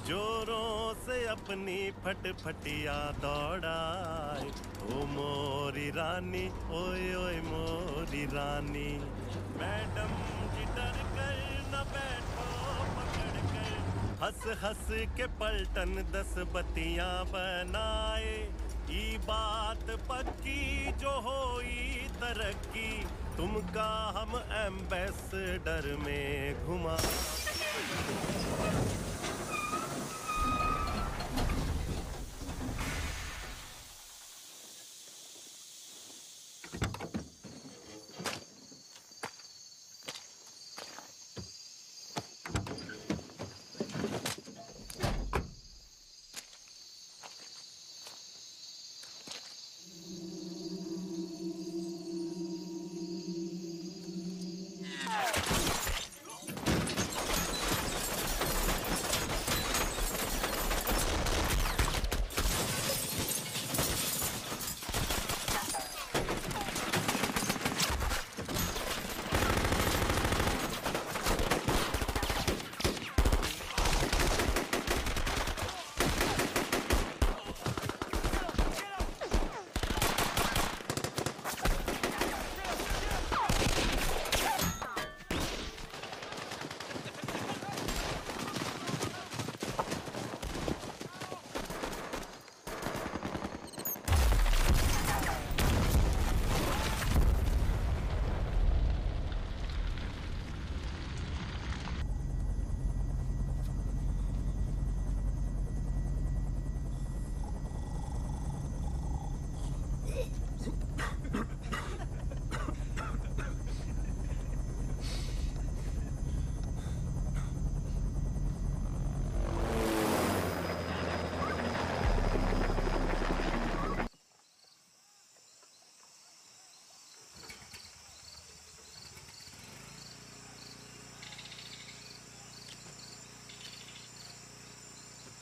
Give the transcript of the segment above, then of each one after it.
जोरों से अपनी फटफटिया दौड़ाए, ओ मोरी रानी, ओए ओए मोरी रानी। मैडम जी डर कर न बैठो पकड़ कर, हंस हंस के पलटन 10 बत्तियां बनाए। ई बात पक्की जो होई तरक्की, तुमका हम एम्बेसडर में घुमा।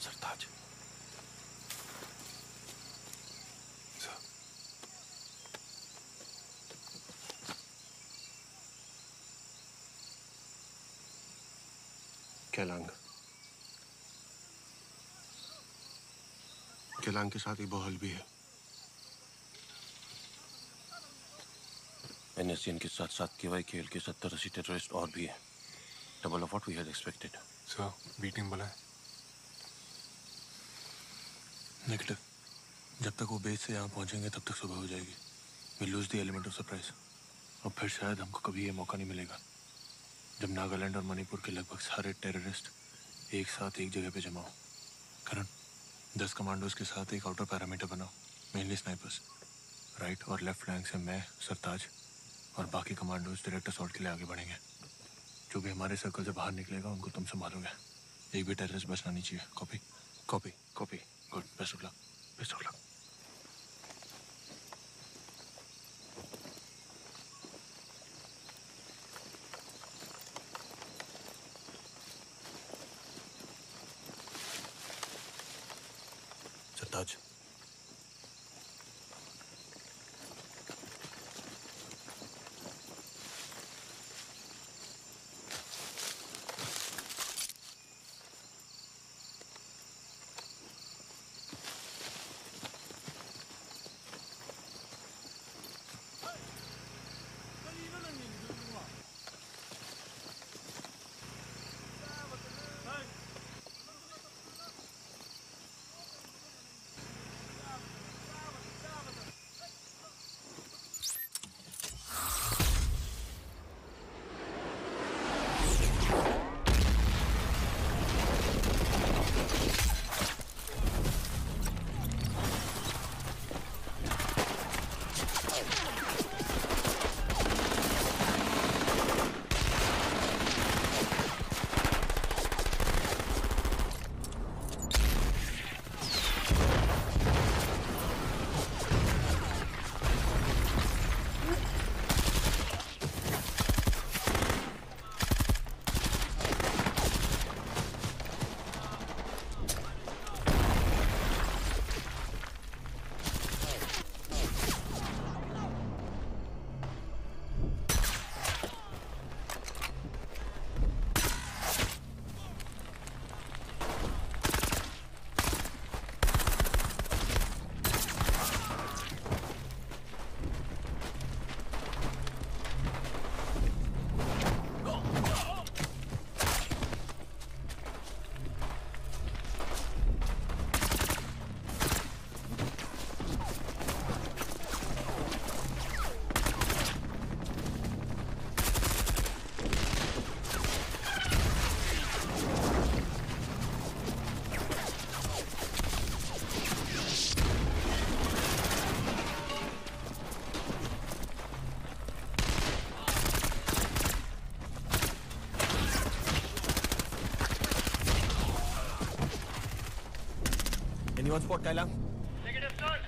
सरताज, केलांग केलांग के साथ ही बोहल भी है। NSCN के साथ साथ KYKL के 70-80 टेररिस्ट और भी है। Double of what we had expected. Sir, beating बोला है। नेगेटिव। जब तक वो बेस से यहाँ पहुंचेंगे तब तक सुबह हो जाएगी। We lose the element of surprise. और फिर शायद हमको कभी ये मौका नहीं मिलेगा जब नागालैंड और मणिपुर के लगभग सारे टेररिस्ट एक साथ एक जगह पे जमा हो। करण, 10 कमांडोज के साथ एक आउटर पैरामीटर बनाओ, मेनली स्नाइपर्स। राइट और लेफ्ट फ्लैंक से मैं, सरताज और बाकी कमांडोज डायरेक्ट असॉल्ट के लिए आगे बढ़ेंगे। जो भी हमारे सर्कल से बाहर निकलेगा उनको तुम संभालोगे। एक भी टेररिस्ट बचना नहीं चाहिए। Copy? Copy copy. Good, best of luck. Best of luck. Sartaj, You on spot, Kailang? Negative, sir.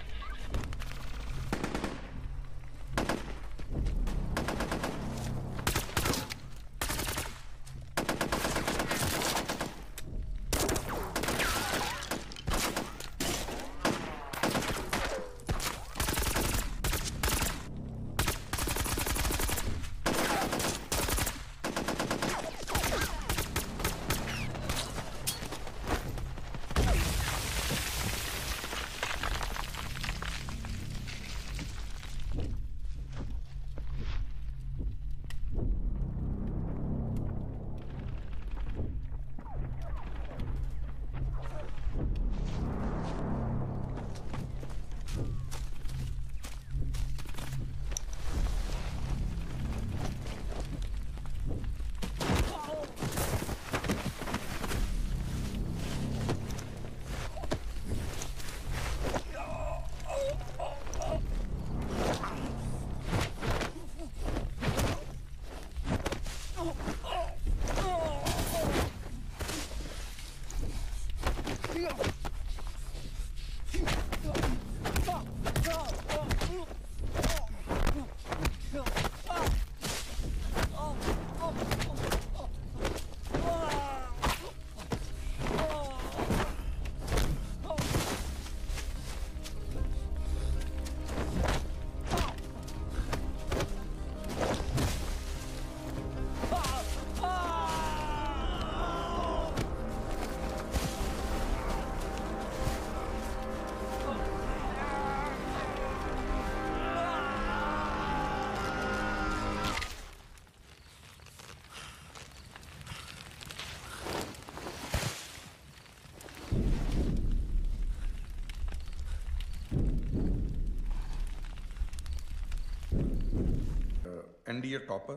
NDA topper,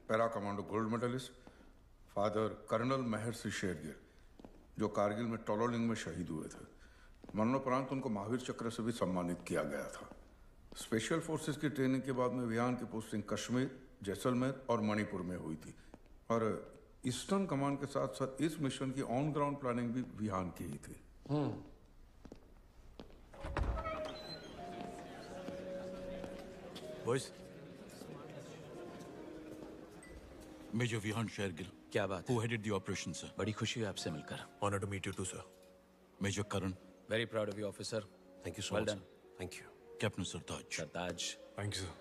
para commando gold medalist father colonel Maharshi Shergill, जो कारगिल में टोलोलिंग में शहीद हुए थे। मरणोपरांत उनको महावीर चक्र से भी सम्मानित किया गया था। स्पेशल फोर्सेस की ट्रेनिंग के बाद में विहान की पोस्टिंग कश्मीर, जैसलमेर और मणिपुर में हुई थी और ईस्टर्न कमांड के साथ साथ इस मिशन की ऑन ग्राउंड प्लानिंग भी विहान की ही थी। Boys, major Vihaan Shergill. क्या बात Who है? headed the operation, sir? बड़ी खुशी है आपसे मिलकर। Honor to meet you too, sir. Major Karan, Very proud of you, officer. Thank you so Well much. done. Sir. Thank you. Captain Sartaj. Sartaj. Thank you sir.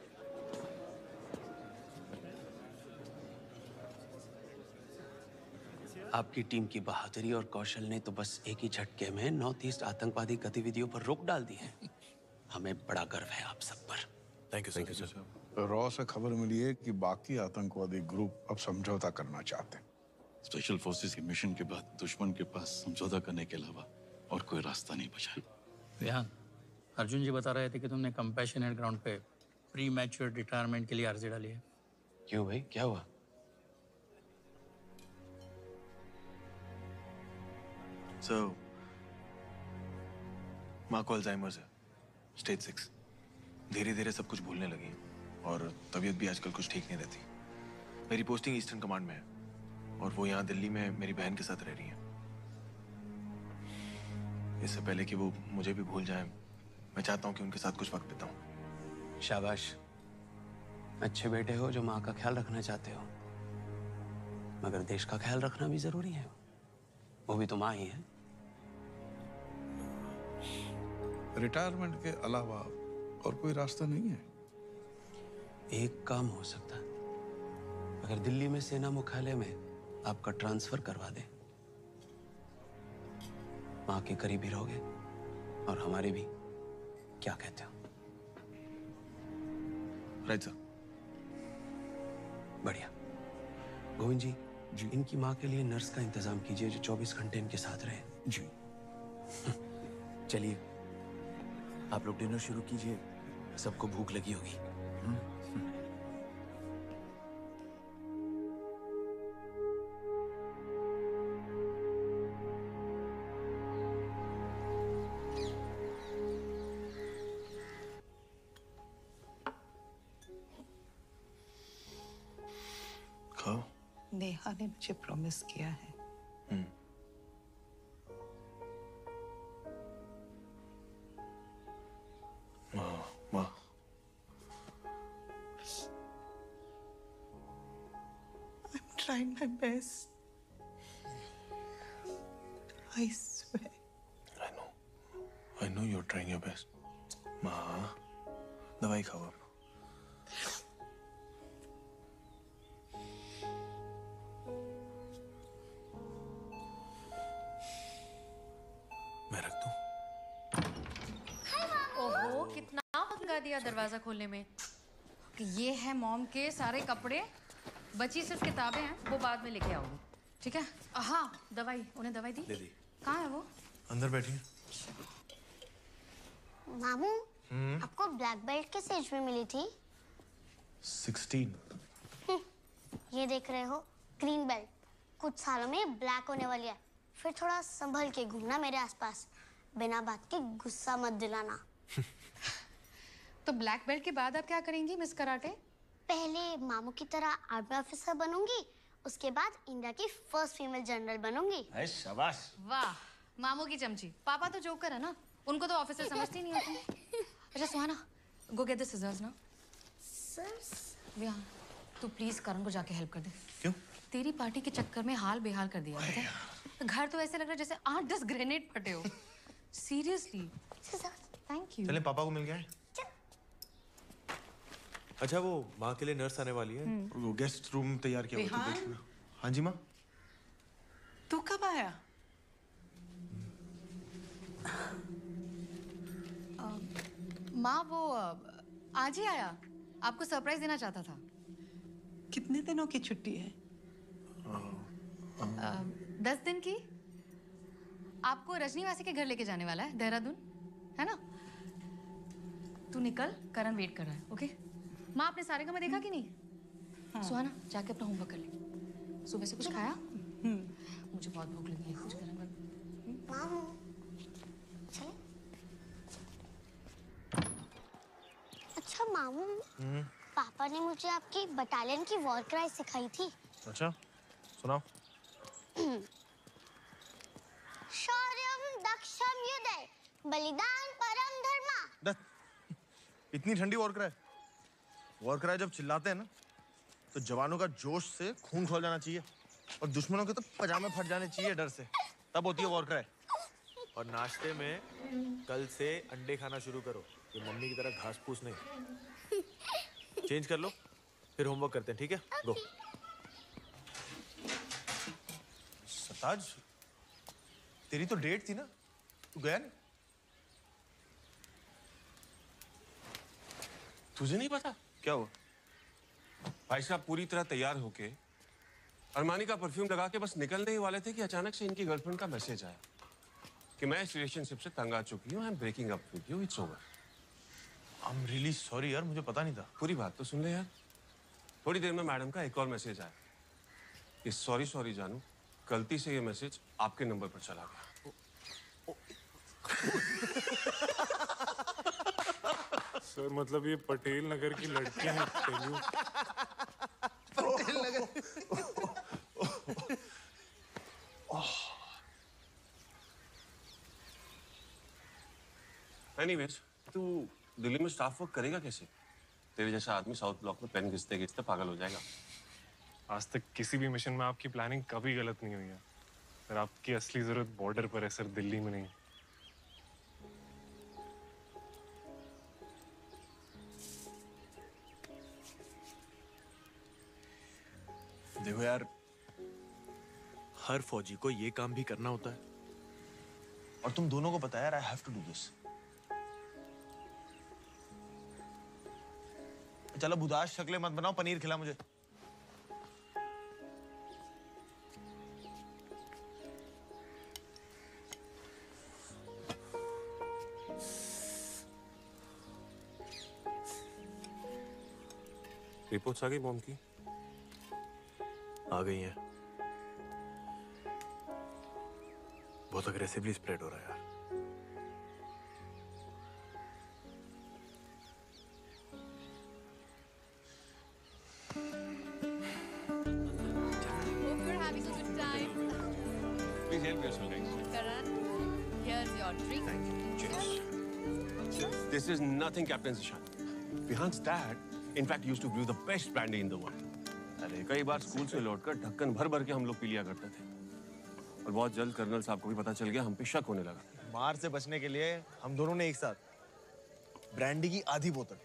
आपकी team की बहादुरी और कौशल ने तो बस एक ही झटके में नॉर्थ ईस्ट आतंकवादी गतिविधियों पर रोक डाल दी है। हमें बड़ा गर्व है आप सब पर। Thank you, sir. Thank you, sir. Raw से खबर मिली है कि बाकी आतंकवादी ग्रुप अब समझौता करना चाहते हैं। स्पेशल फोर्सेस के मिशन के बाद दुश्मन के पास समझौता करने के अलावा और कोई रास्ता नहीं बचा। विहान, अर्जुन जी बता रहे थे कि तुमने कंपैशनेट ग्राउंड पे प्री मैच्योर रिटायरमेंट के लिए अर्जी डाली है। क्यों भाई, क्या हुआ? So, माँ को अल्जाइमर्स है, स्टेज 6। धीरे धीरे सब कुछ भूलने लगी और तबीयत भी आजकल कुछ ठीक नहीं रहती। मेरी पोस्टिंग ईस्टर्न कमांड में है और वो यहाँ दिल्ली में मेरी बहन के साथ रह रही है। इससे पहले कि वो मुझे भी भूल जाए, मैं चाहता हूँ कि उनके साथ कुछ वक्त बिताऊं। शाबाश, अच्छे बेटे हो जो माँ का ख्याल रखना चाहते हो, मगर देश का ख्याल रखना भी जरूरी है। वो भी तो माँ ही है। रिटायरमेंट के अलावा और कोई रास्ता नहीं है? एक काम हो सकता है, अगर दिल्ली में सेना मुख्यालय में आपका ट्रांसफर करवा दे, माँ के करीब ही रहोगे और हमारे भी। क्या कहते हो? Right sir. बढ़िया। गोविंद जी, इनकी माँ के लिए नर्स का इंतजाम कीजिए जो 24 घंटे इनके साथ रहे। जी। चलिए, आप लोग डिनर शुरू कीजिए, सबको भूख लगी होगी। खाओ। नेहा ने मुझे प्रॉमिस किया है tried my best. I swear. I know you're trying your best. माँ, दवाई खाओ आप. मैं रख दूं? ओहो, कितना वक्त लगा दिया दरवाजा खोलने में. ये है मॉम के सारे कपड़े, बची सिर्फ किताबें हैं, वो बाद में लेके आओगी, ठीक है? हाँ, दवाई, उन्हें दवाई दी? दे दी. कहाँ है वो? अंदर बैठी है. मामू, आपको ब्लैक बेल्ट किस एज में मिली थी? 16. ये देख रहे हो, ग्रीन बेल्ट. कुछ सालों में ब्लैक होने वाली है. फिर थोड़ा संभल के घूमना मेरे आसपास. बिना बात के गुस्सा मत दिलाना. तो ब्लैक बेल्ट के बाद आप क्या करेंगी मिस कराटे? पहले मामू की तरह आर्मी ऑफिसर बनूंगी, उसके बाद इंडिया की फर्स्ट फीमेल जनरल बनूंगी. शाबाश. वाह, मामू की चमची. पापा तो जोकर है ना, उनको तो ऑफिसर समझती नहीं होती. अच्छा सुहाना, गो गेट द सिजर्स ना. सिजर्स? विहान, तू प्लीज करण को जाके हेल्प कर दे. क्यों? तेरी पार्टी के चक्कर में हाल बेहाल कर दिया है. घर तो ऐसे लग रहा है जैसे 8-10 ग्रेनेड फटे हो. सीरियसली. Thank you. चलें, पापा को मिल गया है. अच्छा, वो माँ के लिए नर्स आने वाली है. वो गेस्ट रूम तैयार किया हुआ है, तो देखना. हाँ जी माँ. तू कब आया? माँ वो आज ही आया. आपको सरप्राइज देना चाहता था. कितने दिनों की छुट्टी है? 10 दिन की. आपको रजनीवासी के घर लेके जाने वाला है, देहरादून, है ना? तू निकल, करण वेट कर रहा है. ओके? माँ, आपने सारे में देखा कि नहीं? हाँ. सुहाना, जाके अपना होमवर्क कर ले. सुबह से कुछ खाया? मुझे बहुत भूख लगी है, कुछ गरम गरम. मामू, चले? अच्छा मामू, पापा ने मुझे आपकी बटालियन की वॉर क्राई सिखाई थी. अच्छा, सुनाओ. शौर्यम दक्षम युद्धे बलिदान परम धर्मा. इतनी ठंडी वॉर क्राई. वॉर क्राई जब चिल्लाते हैं ना, तो जवानों का जोश से खून खौल जाना चाहिए, और दुश्मनों के तो पजामे फट जाने चाहिए डर से. तब होती है वॉर क्राई. और नाश्ते में कल से अंडे खाना शुरू करो. ये मम्मी की तरह घास फूस नहीं. चेंज कर लो, फिर होमवर्क करते हैं, ठीक है? गो. सताज, तेरी तो डेट थी ना, तू गया नहीं? तुझे नहीं पता क्या हुआ? भाई साहब पूरी तरह तैयार होके अरमानी का परफ्यूम लगा के बस निकलने ही वाले थे कि अचानक से इनकी गर्लफ्रेंड का मैसेज आया कि मैं इस रिलेशनशिप से तंग आ चुकी हूँ. I am breaking up with you, it's over. I am really sorry यार, मुझे पता नहीं था. पूरी बात तो सुन ले यार. थोड़ी देर में मैडम का एक और मैसेज आया कि सॉरी जानू, गलती से ये मैसेज आपके नंबर पर चला गया. सर मतलब ये पटेल नगर की लड़कियां हैं. पटेल नगर. एनीवेज, तू दिल्ली में स्टाफ वर्क करेगा कैसे? तेरे जैसा आदमी साउथ ब्लॉक में पेन घिसते घिसते पागल हो जाएगा. आज तक किसी भी मिशन में आपकी प्लानिंग कभी गलत नहीं हुई है. सर आपकी असली जरूरत बॉर्डर पर है सर, दिल्ली में नहीं. देखो यार, हर फौजी को ये काम भी करना होता है, और तुम दोनों को पता है यार, I have to do this. चलो बुदाश शक्लें मत बनाओ, पनीर खिला मुझे. रिपोर्ट्स आ गई बॉम्ब की? आ गई हैं. बहुत अग्रेसिवली स्प्रेड हो रहा है यार. Hope you're having a good time. Please help yourself, guys. Karan, here's your drink. Thank you. Cheers. This is nothing, Captain Zishan. Vihan's dad, in fact, used to brew the best brandy in the world. अरे कई बार school से लौटकर ढक्कन भर भर के हम लोग पी लिया करते थे और बहुत जल्द कर्नल साहब को भी पता चल गया, हम पे शक होने लगा। मार से बचने के लिए हम दोनों ने एक साथ ब्रांडी की आधी बोतल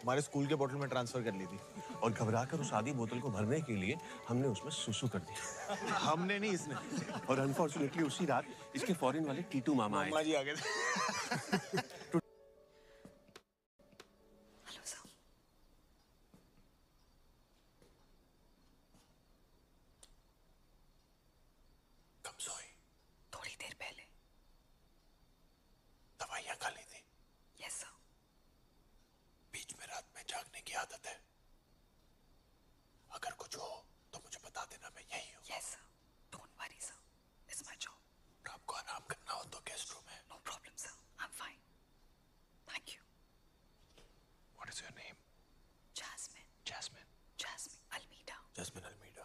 हमारे स्कूल के बोतल में ट्रांसफर कर ली थी और घबराकर उस आधी बोतल को भरने के लिए हमने उसमें सुसु कर दिया। हमने नहीं, इसने। और अनफॉर्चुनेटली उसी रात इसके फॉरेन वाले टीटू मामा आए। मामा जी आ गए थे। कब सोई? थोड़ी देर पहले। दवाइयाँ खा ली थी? Yes sir. बीच में रात में जागने की आदत है? अगर कुछ हो तो मुझे बता देना, मैं यही हूँ। Yes sir, don't worry sir, it's my job. आपको आराम करना हो तो गेस्ट रूम है। No problem sir, I am fine, thank you. What is your name? Jasmine. Jasmine. Jasmine Almeida. Jasmine Almeida.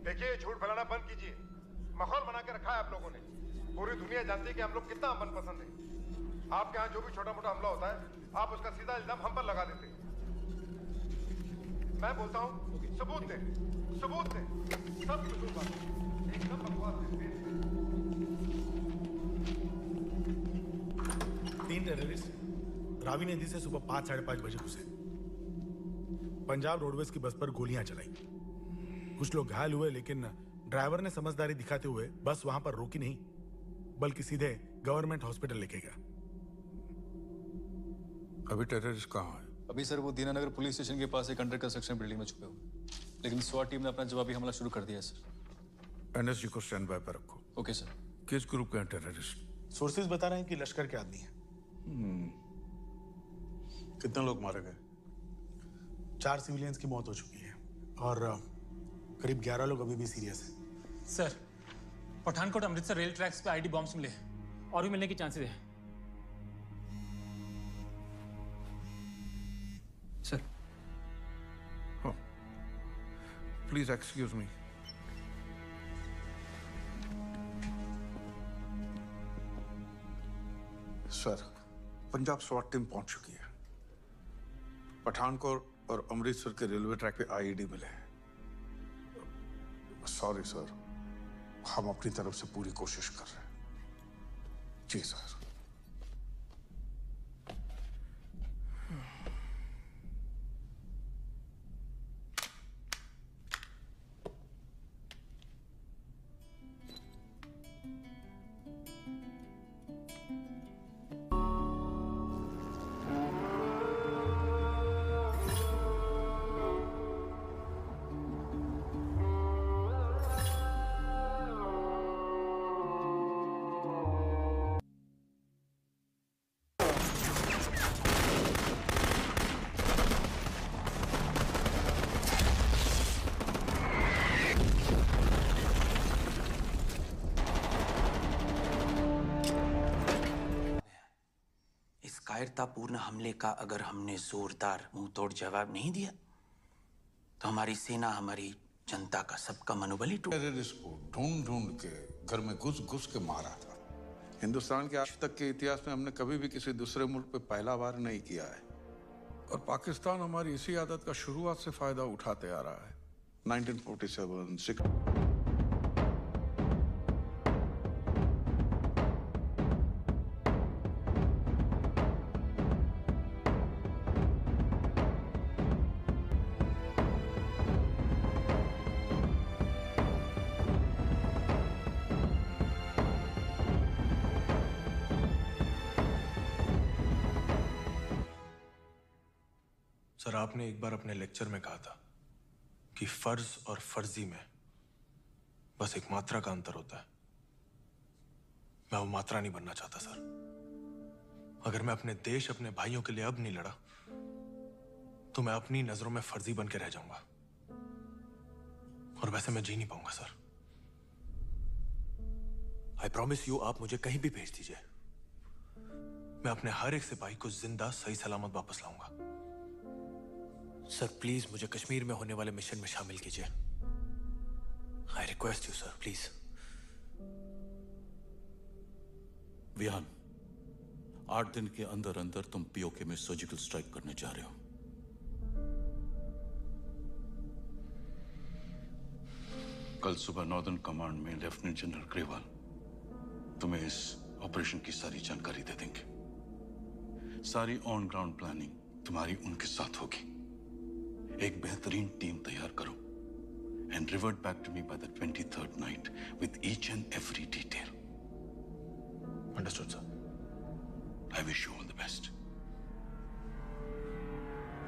देखिए, झूठ फैलाना बंद कीजिए। माहौल बना के रखा है आप लोगों ने। पूरी दुनिया जानती है कि हम लोग कितना अमन पसंद है। आपके यहाँ जो भी छोटा मोटा हमला होता है, आप उसका सीधा इल्जाम हम पर लगा देते हैं। मैं बोलता हूँ, सबूत दे, सबूत दे। सब कसूरवार एकदम बकवास है। 3 टेररिस्ट रावी नदी से सुबह 5 साढ़े 5 बजे घुसे। पंजाब रोडवेज की बस पर गोलियां चलाई। कुछ लोग घायल हुए, लेकिन ड्राइवर ने समझदारी दिखाते हुए बस वहां पर रोकी नहीं, बल्कि सीधे गवर्नमेंट हॉस्पिटल लेके गया। अभी टेररिस्ट कहाँ है? अभी सर वो दीनानगर पुलिस स्टेशन के पास एक अंडर कंस्ट्रक्शन बिल्डिंग में छुपे हुए, लेकिन स्वाट टीम ने अपना जवाबी हमला शुरू कर दिया है सर। एनएसजी को स्टैंड बाय पर रखो। Okay sir. किस ग्रुप के हैं टेररिस्ट? सोर्सेज बता रहे हैं कि लश्कर के आदमी हैं। कितने लोग मारे गए? 4 सिविलियंस की मौत हो चुकी है और करीब 11 लोग अभी भी सीरियस हैं। Sir, Pathankot Amritsar rail tracks पे आईडी बॉम्ब्स मिले हैं और भी मिलने की चांसेस है। Sir. Please excuse me. Sir, Punjab स्वाट टीम पहुंच चुकी है। पठानकोट और अमृतसर के रेलवे ट्रैक पे आईईडी मिले हैं। सॉरी सर, हम अपनी तरफ से पूरी कोशिश कर रहे हैं। जी सर। कायरतापूर्ण हमले का अगर हमने जोरदार मुंह तोड़ जवाब नहीं दिया तो हमारी सेना, हमारी जनता का, सबका मनोबल ही टूट। टेररिस्ट को ढूंढ ढूंढ के घर में घुस घुस के मारा था। हिंदुस्तान के आज तक के इतिहास में हमने कभी भी किसी दूसरे मुल्क पे पहला वार नहीं किया है और पाकिस्तान हमारी इसी आदत का शुरुआत से फायदा उठाते आ रहा है। 1947 सर, आपने एक बार अपने लेक्चर में कहा था कि फर्ज और फर्जी में बस एक मात्रा का अंतर होता है। मैं वो मात्रा नहीं बनना चाहता सर। अगर मैं अपने देश, अपने भाइयों के लिए अब नहीं लड़ा तो मैं अपनी नजरों में फर्जी बन के रह जाऊंगा और वैसे मैं जी नहीं पाऊंगा सर। आई प्रॉमिस यू, आप मुझे कहीं भी भेज दीजिए, मैं अपने हर एक सिपाही को जिंदा सही सलामत वापस लाऊंगा। सर प्लीज मुझे कश्मीर में होने वाले मिशन में शामिल कीजिए। I request you sir, please. Vihaan, 8 दिन के अंदर अंदर तुम पीओके में सर्जिकल स्ट्राइक करने जा रहे हो। कल सुबह नॉर्दर्न कमांड में लेफ्टिनेंट जनरल ग्रेवाल तुम्हें इस ऑपरेशन की सारी जानकारी दे देंगे। सारी ऑन ग्राउंड प्लानिंग तुम्हारी उनके साथ होगी। एक बेहतरीन टीम तैयार करो and revert back to me by the 23rd night with each and every detail. Understood, sir. I wish you all the best.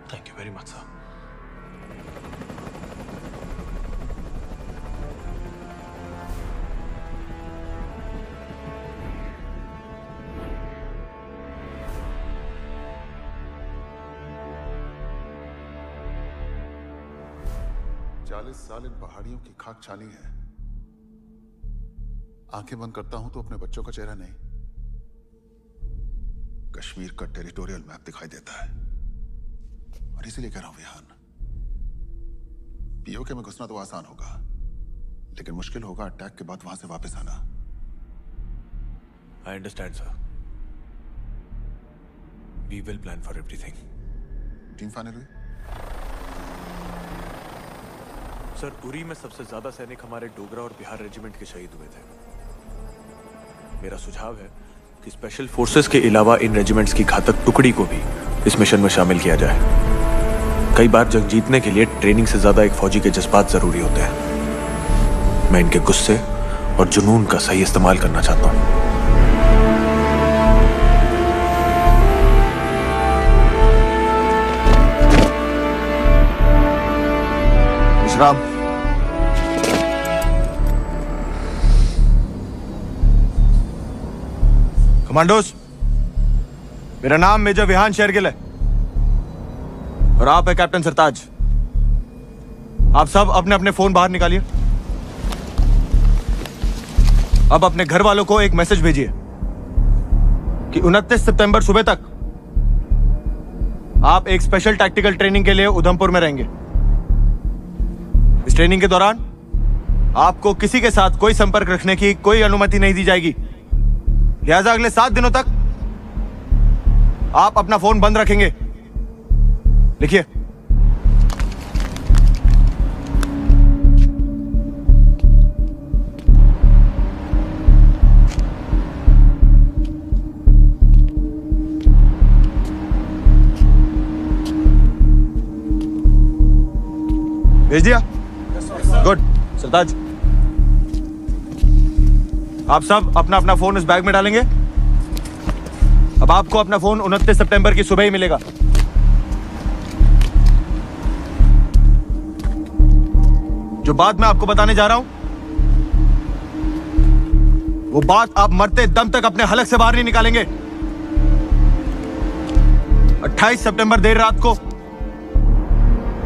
Thank you very much, sir. साल इन पहाड़ियों की खाक छानी है। आंखें बंद करता हूं तो अपने बच्चों का चेहरा नहीं, कश्मीर का टेरिटोरियल मैप दिखाई देता है। और इसीलिए कह रहा हूं विहान, पीओके में घुसना तो आसान होगा, लेकिन मुश्किल होगा अटैक के बाद वहां से वापस आना। I understand, sir. We will plan for everything. Team final हुई? सर, उरी में सबसे ज्यादा सैनिक हमारे डोगरा और बिहार रेजिमेंट के शहीद हुए थे। मेरा सुझाव है कि स्पेशल फोर्सेस के अलावा इन रेजिमेंट्स की घातक टुकड़ी को भी इस मिशन में शामिल किया जाए। कई बार जंग जीतने के लिए ट्रेनिंग से ज्यादा एक फौजी के जज्बात जरूरी होते हैं। मैं इनके गुस्से और जुनून का सही इस्तेमाल करना चाहता हूं। राम, कमांडोस, मेरा नाम मेजर विहान शेरगिल है और आप है कैप्टन सरताज। आप सब अपने अपने फोन बाहर निकालिए। अब अपने घर वालों को एक मैसेज भेजिए कि 29 सितंबर सुबह तक आप एक स्पेशल टैक्टिकल ट्रेनिंग के लिए उधमपुर में रहेंगे। इस ट्रेनिंग के दौरान आपको किसी के साथ कोई संपर्क रखने की कोई अनुमति नहीं दी जाएगी। लिहाजा अगले 7 दिनों तक आप अपना फोन बंद रखेंगे। लिखिए। भेज दिया? गुड। सरताज, आप सब अपना अपना फोन इस बैग में डालेंगे। अब आपको अपना फोन 29 सितंबर की सुबह ही मिलेगा। जो बात मैं आपको बताने जा रहा हूं, वो बात आप मरते दम तक अपने हलक से बाहर नहीं निकालेंगे। 28 सितंबर देर रात को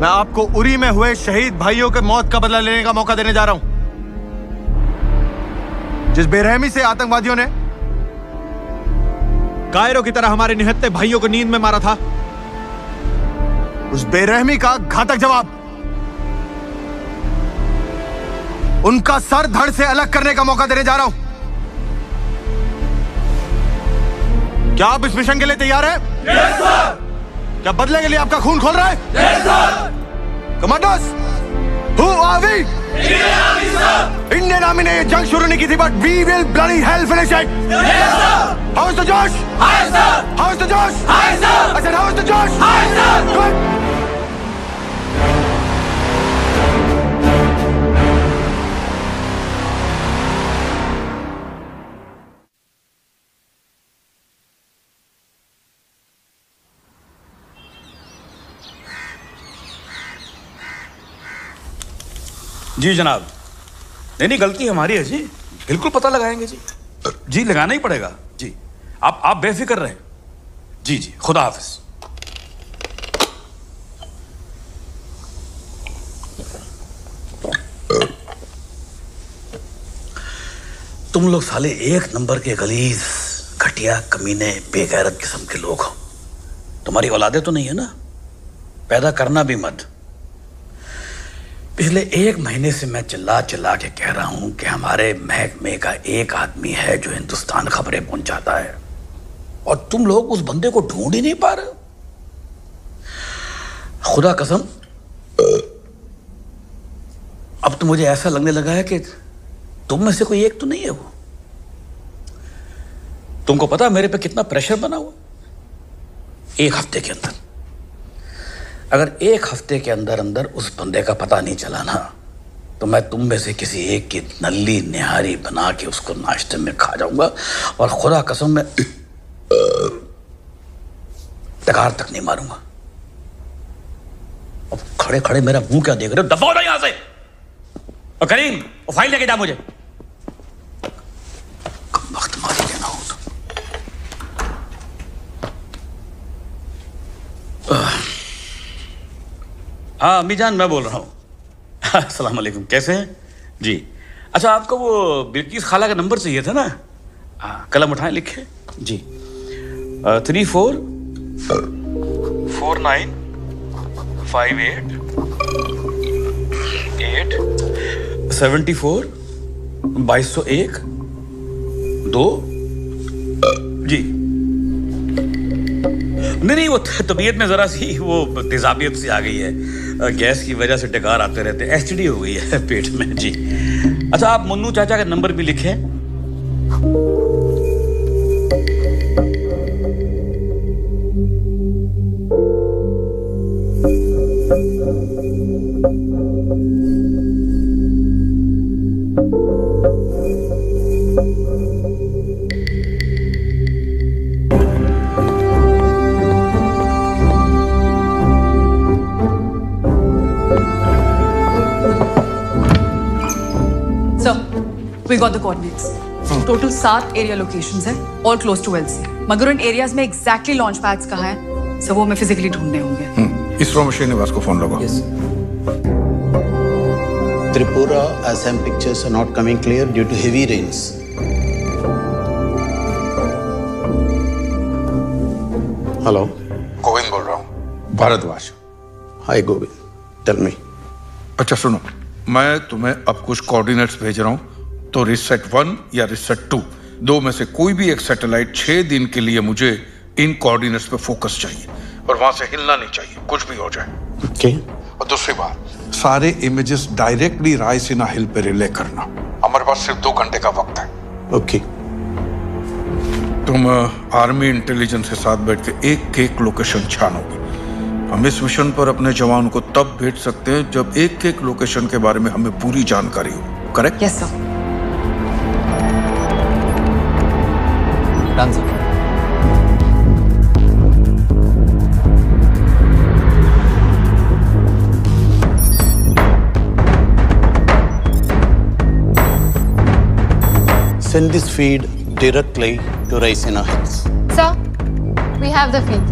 मैं आपको उरी में हुए शहीद भाइयों के मौत का बदला लेने का मौका देने जा रहा हूं। जिस बेरहमी से आतंकवादियों ने कायरों की तरह हमारे निहत्थे भाइयों को नींद में मारा था, उस बेरहमी का घातक जवाब उनका सर धड़ से अलग करने का मौका देने जा रहा हूं। क्या आप इस मिशन के लिए तैयार हैं? Yes sir. क्या बदले के लिए आपका खून खोल रहा है? Yes sir. Commanders, who are we? Indian army sir. Indian army ने ये जंग शुरू नहीं की थी, but we will bloody hell finish it. Yes sir. How is the josh? High sir. How is the josh? High sir. I said how is the josh? High sir. Good. जी जनाब। नहीं गलती हमारी है जी, बिल्कुल पता लगाएंगे जी। जी लगाना ही पड़ेगा जी। आप बेफिक्र रहें। जी जी, खुदा हाफिज। तुम लोग साले एक नंबर के गलीज, घटिया, कमीने, बेगैरत किस्म के लोग हो। तुम्हारी औलादे तो नहीं है ना? पैदा करना भी मत। पिछले 1 महीने से मैं चिल्ला चिल्ला के कह रहा हूं कि हमारे महकमे का एक आदमी है जो हिंदुस्तान खबरें पहुंचाता है। और तुम लोग उस बंदे को ढूंढ ही नहीं पा रहे हो। खुदा कसम, अब तो मुझे ऐसा लगने लगा है कि तुम में से कोई एक तो नहीं है वो। तुमको पता है मेरे पे कितना प्रेशर बना हुआ? एक हफ्ते के अंदर, अगर एक हफ्ते के अंदर अंदर उस बंदे का पता नहीं चला ना, तो मैं तुम में से किसी एक की नल्ली निहारी बना के उसको नाश्ते में खा जाऊंगा, और खुदा कसम मैं टकार तक नहीं मारूंगा। अब खड़े खड़े मेरा मुंह क्या देख रहे हो? दबाओ ना यहां से। और करीम, वो फाइल लेके जा मुझे। कब वक्त मारी देना हो तो। हाँ अम्मी जान, मैं बोल रहा हूँ। अस्सलाम वालेकुम, कैसे हैं जी? अच्छा, आपको वो बिल्किस खाला का नंबर चाहिए था ना? हाँ, कलम उठाएं, लिखे जी। 344958742201 जी। नहीं, वो तबीयत में जरा सी वो तेजाबियत सी आ गई है, गैस की वजह से डकार आते रहते, एसटीडी हो गई है पेट में जी। अच्छा, आप मुन्नू चाचा का नंबर भी लिखें। We got the coordinates. Total 7 area locations हैं, all close to LC. मगर उन एरियाज में exactly launch pads कहाँ हैं, सब वो हमें physically ढूंढने होंगे। इसरो में श्रीनिवास को फोन लगा। Yes. Tripura Assam pictures are not coming clear due to heavy rains. Hello. Govind बोल रहा हूँ, Bhardwaj. Hi Govind, tell me. अच्छा सुनो, मैं तुम्हें अब कुछ कोऑर्डिनेट्स भेज रहा हूँ, तो रिसेट 1 या रिसेट 2, दो में से कोई भी एक सैटेलाइट 6 दिन के लिए मुझे इन कोऑर्डिनेट्स पे फोकस चाहिए, और वहां से हिलना नहीं चाहिए, कुछ भी हो जाए। ओके। और दूसरी बात, सारे इमेजेस डायरेक्टली रायसीना हिल पे रिले करना। हमारे पास सिर्फ 2 घंटे का वक्त है। ओके। तुम आर्मी इंटेलिजेंस के साथ बैठ के एक लोकेशन छानोगे। हम इस मिशन पर अपने जवान को तब भेज सकते हैं जब एक लोकेशन के बारे में हमें पूरी जानकारी हो। Correct? Yes sir. Done sir. Send this feed directly to Raisina Hills. Sir, we have the feed.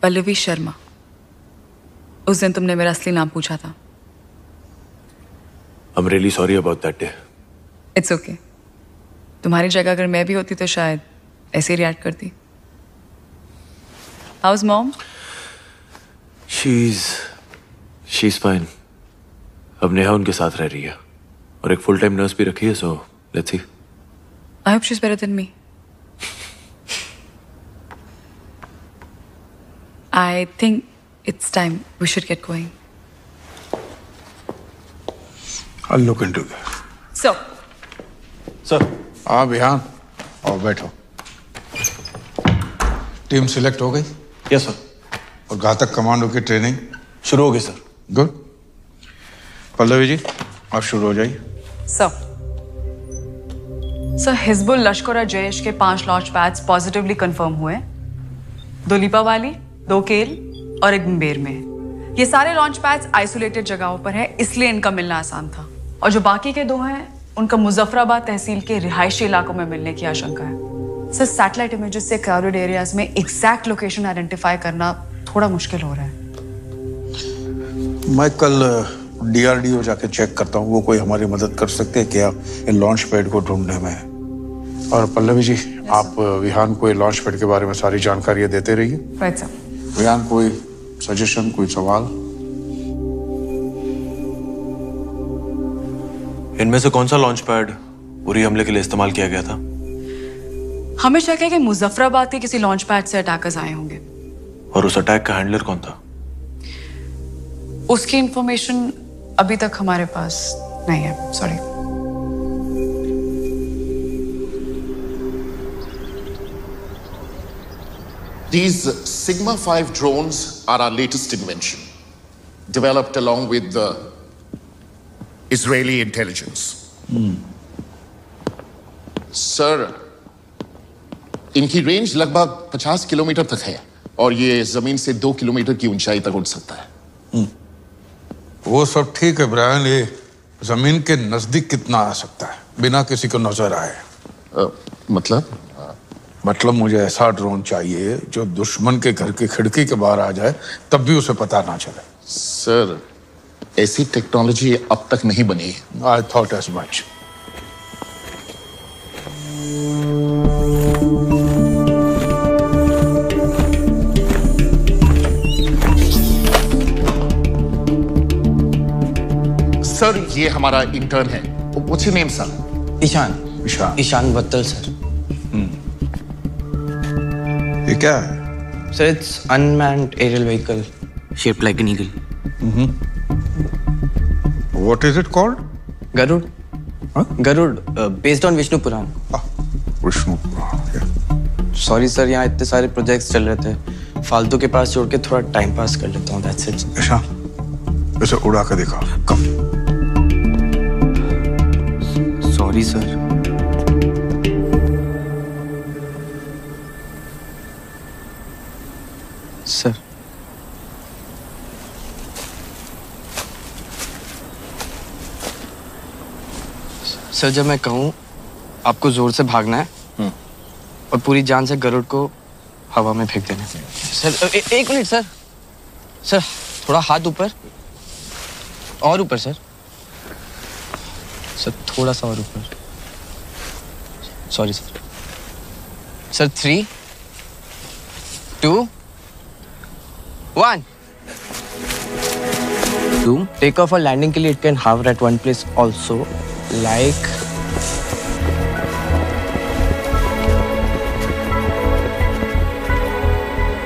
Pallavi Sharma. उस दिन तुमने मेरा असली नाम पूछा था। I'm really sorry about that day. It's okay. तुम्हारी जगह अगर मैं भी होती तो शायद ऐसे ही रिएक्ट करती। How's mom? She's fine. अब नेहा उनके साथ रह रही है और एक फुल टाइम नर्स भी रखी है, so let's see. I hope she's better than me. I think it's time we should get going. I'll look into that. So. Sir. हाँ बिहान, और बैठो। टीम सिलेक्ट हो गई? Yes sir. और घातक कमांडो की ट्रेनिंग शुरू हो गई सर। गुड। पल्लवी जी, आप शुरू हो जाइए। सर हिजबुल लश्कर और जैश के 5 लॉन्च पैड्स पॉजिटिवली कंफर्म हुए। 2 लीपावाली, 2 केल और 1 मुंबेर में। ये सारे लॉन्च पैड्स आइसोलेटेड जगहों पर है, इसलिए इनका मिलना आसान था। और जो बाकी के 2 हैं, उनका मुजफ्फराबाद तहसील के रिहायशी इलाकों में मिलने की आशंका है। सर, सैटेलाइट इमेजेस से क्राउडेड एरियाज में एग्जैक्ट लोकेशन आइडेंटिफाई करना थोड़ा मुश्किल हो रहा है। मैं कल DRDO जाके चेक करता हूँ, वो कोई हमारी मदद कर सकते हैं क्या इन लॉन्च पैड को ढूंढने में। और पल्लवी जी, आप विहान को लॉन्च पैड के बारे में सारी जानकारियां देते रहिए। Right sir. विहान, कोई सजेशन, कोई सवाल? इनमें से कौन सा लॉन्च पैड उरी हमले के लिए इस्तेमाल किया गया था? हमें शक है कि मुजफ्फराबाद के किसी लॉन्च पैड से अटैकर्स आए होंगे। और उस अटैक का हैंडलर कौन था? उसकी इंफॉर्मेशन अभी तक हमारे पास नहीं है, sorry. These Sigma 5 drones are our latest invention, developed along with the Israeli intelligence. Sir, इनकी रेंज लगभग 50 किलोमीटर तक है और ये जमीन से 2 किलोमीटर की ऊंचाई तक उड़ सकता है। वो सब ठीक है ब्रायन, ये जमीन के नजदीक कितना आ सकता है बिना किसी को नजर आए? मतलब मुझे ऐसा ड्रोन चाहिए जो दुश्मन के घर की खिड़की के बाहर आ जाए तब भी उसे पता ना चले। सर, ऐसी टेक्नोलॉजी अब तक नहीं बनी। I thought as much. Sir, ये हमारा इंटर्न है। What's your name sir? Ishaan. Ishaan Battal sir. ये क्या है? Sir, it's unmanned aerial vehicle shaped like an eagle. What is it called? Garud. Garud, based on Vishnu Puran. Vishnu Puran. Sorry sir, यहाँ इतने सारे प्रोजेक्ट्स चल रहे थे, फालतू के पास छोड़ के थोड़ा टाइम पास कर लेता हूँ, that's it। अच्छा, इसे उड़ा के दिखा। Come. Sorry sir. Sir, sir जब मैं कहूँ आपको जोर से भागना है और पूरी जान से गरुड़ को हवा में फेंक देना है। सर एक मिनट सर। सर थोड़ा हाथ ऊपर और ऊपर सर। सर थोड़ा सा और ऊपर। Sorry sir. Sir 3, 2, 1। Take off और लैंडिंग के लिए it can hover at one place also like